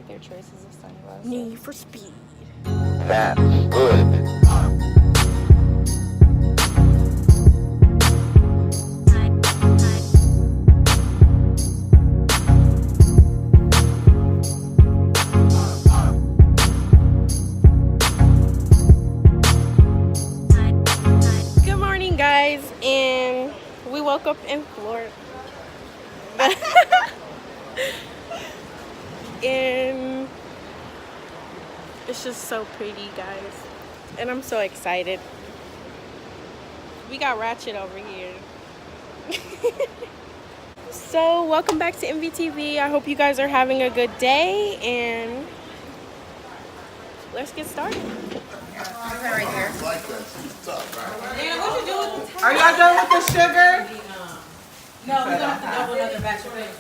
their choices of sunglasses. Need for Speed. That's good. Good morning, guys, and we woke up in Florida. And it's just so pretty, guys, and I'm so excited. We got Ratchet over here. So welcome back to MVTV. I hope you guys are having a good day, and let's get started. Right here. Like this. It's tough, right? Dana, what you do with the Are y'all done with the sugar? No, we're gonna have to double another batch of things.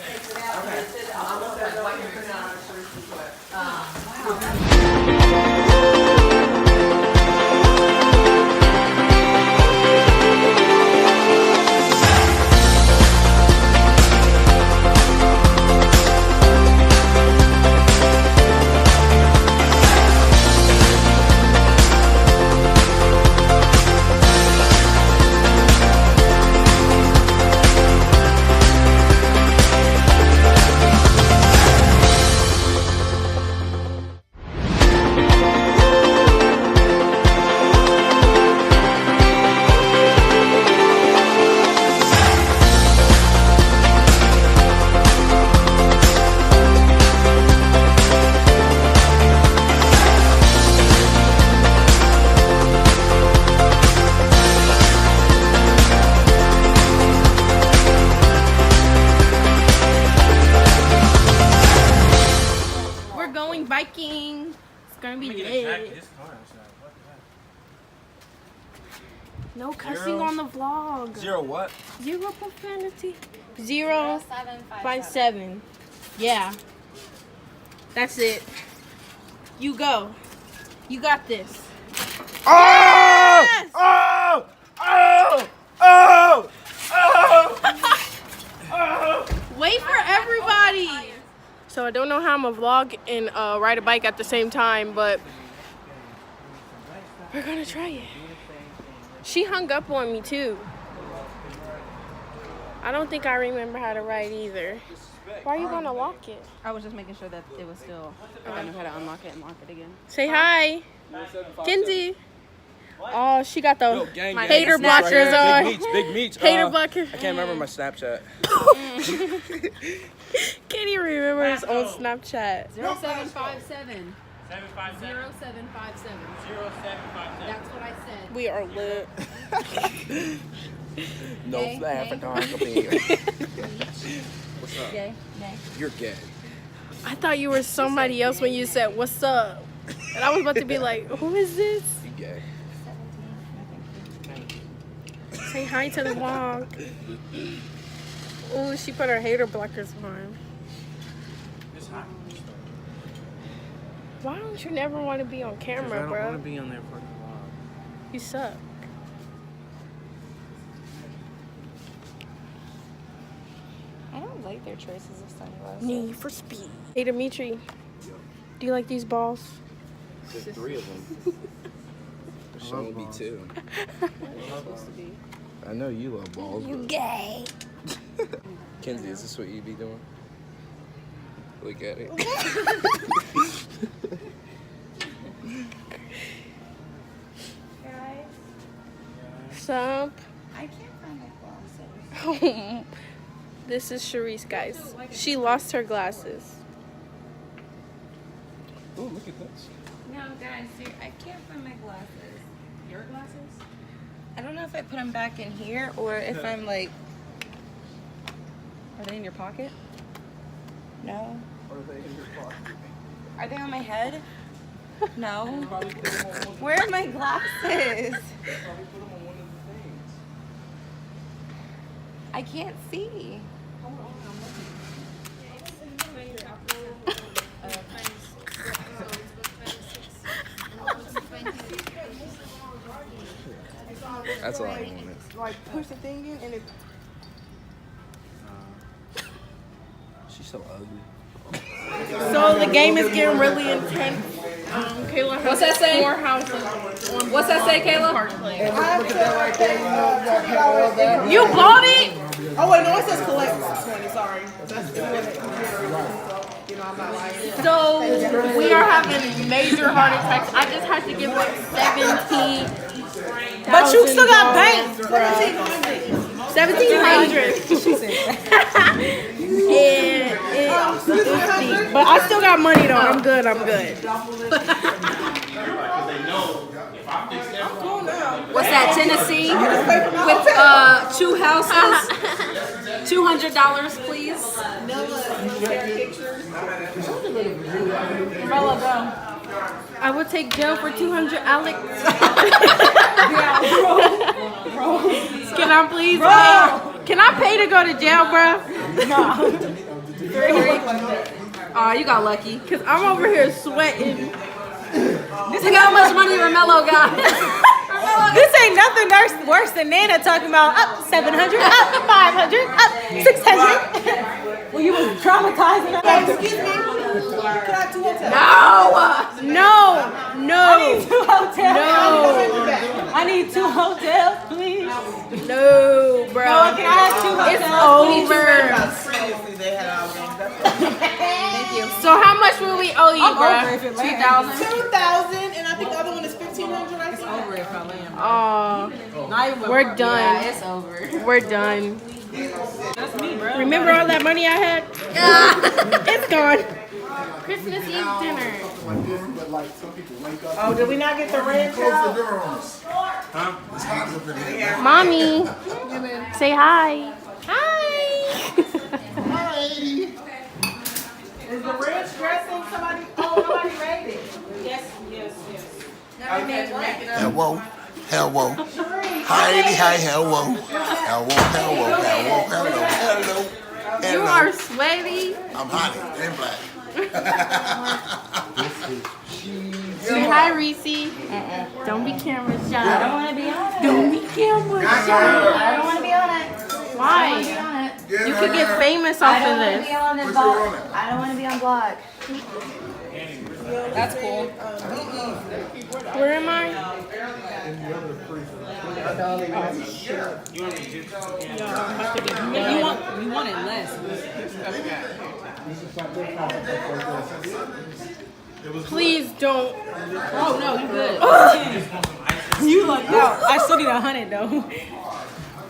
We're going biking. It's gonna be lit. No cussing on the vlog. Zero what? Zero profanity. 057. Yeah. That's it. You go. You got this. Oh! Yes! Oh! Oh! Oh! Oh! Wait for everybody. So I don't know how I'm gonna vlog and ride a bike at the same time, but we're gonna try it. She hung up on me too. I don't think I remember how to ride either. Why are you gonna lock it? I was just making sure that it was still. I know how to unlock it and lock it again. Say hi, Kenzie. Oh, she got the Gang, My gang. hater Snapchat. blockers on. Big meats. Hater blockers. I can't remember my Snapchat. Can't even remember his own Snapchat. 0757. 0757. That's what I said. We are lit. No Gay, flag for gay. Donald. What's up? Gay? Nay. You're gay. I thought you were somebody else when you said, "What's up?" And I was about to be like, "Who is this?" You gay. Say hi to the vlog. Oh, she put her hater blockers on. Why don't you never want to be on camera, bro? be on there for the vlog. You suck. I don't like their choices of sunglasses. Need for Speed. Hey, Dimitri. Do you like these balls? There's 3 of them. There should only be 2. I know you love balls. You gay. Kenzie, is this what you be doing? Look at it. Sup? I can't find my glasses. This is Sharice, guys. She lost her glasses. Oh, look at this. No, guys, I can't find my glasses. Your glasses? I don't know if I put them back in here or if I'm like. Are they in your pocket? No. Are they on my head? No. Where are my glasses? I can't see. That's all I wanted. Like push the thing in and it. She's so ugly. So the game is getting really intense. Kayla has What's that say? 4 houses. What's that say, Kayla? You bought it? Oh wait, no, it says collect 20. Sorry. You know I'm not lying. So we are having major heart attacks. I just had to give like 17. But you still got bank. 1,700. But I still got money though. I'm good. I'm good. What's that, Tennessee? With 2 houses? $200, please. I would take jail for 200, Alex. Can I please pay? Can I pay to go to jail, bro? Oh, you got lucky. Cause I'm over here sweating. Look how much money Romello got. This ain't nothing worse than Nana talking about up 700, up 500, up 600. Well, you was traumatizing. Excuse me. Can I have 2 hotels? No. I need 2 hotels. No. I need 2 hotels, please. No, bro. No, can I have 2 hotels? It's over. So how much will we owe you, bro? 2,000. 2,000, and I think the other one is 1,500. I think. Over if I land. Oh, we're done. Yeah, it's over. We're done. That's me, bro. Remember all that money I had? It's gone. Christmas Eve dinner. Oh, did we not get the ranch out? Mommy, say hi. Hi. Is the ranch dressing somebody? Oh, nobody made it. Yes. Hello. Hello. Heidi, hi, hello. Hello. You are sweaty. I'm hot and black. Say hi, Reese. Don't be camera shy. I don't want to be on it. Don't be camera shy. I don't want to be on it. Why? You could get famous off I of don't want to this. be on the vlog. I don't want to be on vlog. That's cool. Where am I? You want it less. Please don't. Oh, no, you good. You lucked out. I still need 100 though.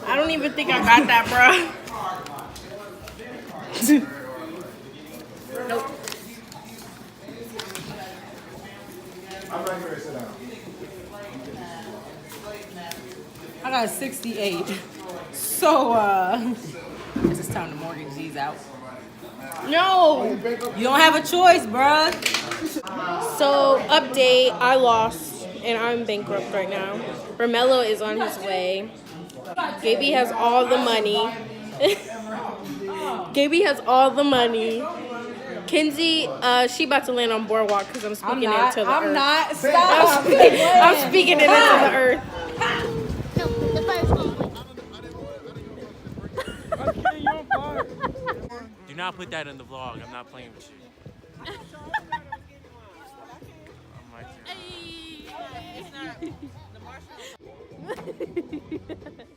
I don't even think I got that, bro. Nope. I got 68. So it's just time to mortgage these out. No. You don't have a choice, bruh. So, update, I lost and I'm bankrupt right now. Romello is on his way. Gaby has all the money. Gaby has all the money. Kenzie, she about to land on Boardwalk because I'm speaking it into the earth. I'm not. Stop. I'm speaking it into the earth. Do not put that in the vlog. I'm not playing with you. I'm right there.